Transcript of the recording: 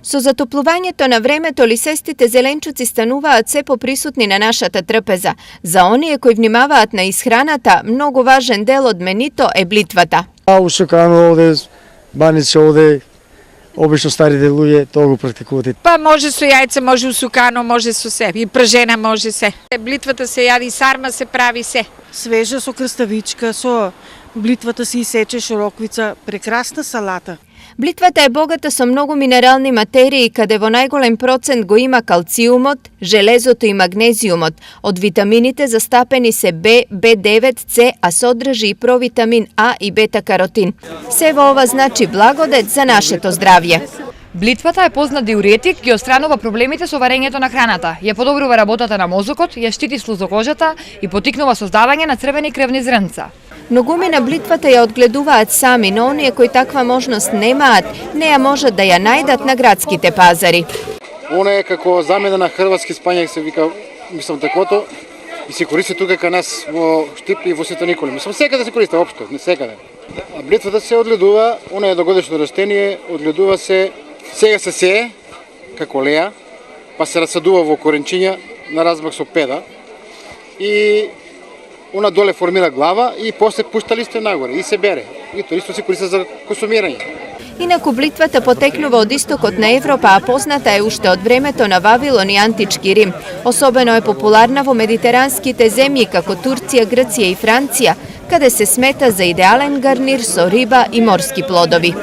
Со затоплувањето на времето лисестите зеленчуци стануваат се поприсутни на нашата трпеза. За оние кои внимаваат на исхраната, многу важен дел од менито е блитвата. Усукано овде, баница овде, обично старите луѓе тоа го практикуваат. Па може со јајце, може усукано, може со се, и пражена може се. Блитвата се јади, сарма се прави се. Свежа со крставичка, со блитвата се исече широквица, прекрасна салата. Блитвата е богата со многу минерални материи, каде во најголем процент го има калциумот, железото и магнезиумот. Од витамините застапени се Б, Б9, С, а содржи и провитамин А и бета-каротин. Се во ова значи благодет за нашето здравје. Блитвата е познат диуретик, ги отстранува проблемите со варењето на храната, ја подобрува работата на мозокот, ја штити слузокожата и поттикнува создавање на црвени крвни зрнца. Многумина блитвата ја одгледуваат сами, но оние кои таква можност немаат, не ја можат да ја најдат на градските пазари. Она е како замена на хрватски спањак, се вика, мислам таквото, и се користи тука кај нас во Штип и во Свето Николе. Мислам секаде се користи општо, не секаде. А блитвата се одгледува, она е догодишно растение, одгледува се, сега се сее како леа, па се расадува во коренчиња на размах со педа и она доле формира глава и после пушта листите нагоре и се бере. И тоа исто се користи за консумирање. Инаку блитвата потекнува од истокот на Европа, а позната е уште од времето на Вавилон и антички Рим. Особено е популарна во медитеранските земји како Турција, Грција и Франција, каде се смета за идеален гарнир со риба и морски плодови.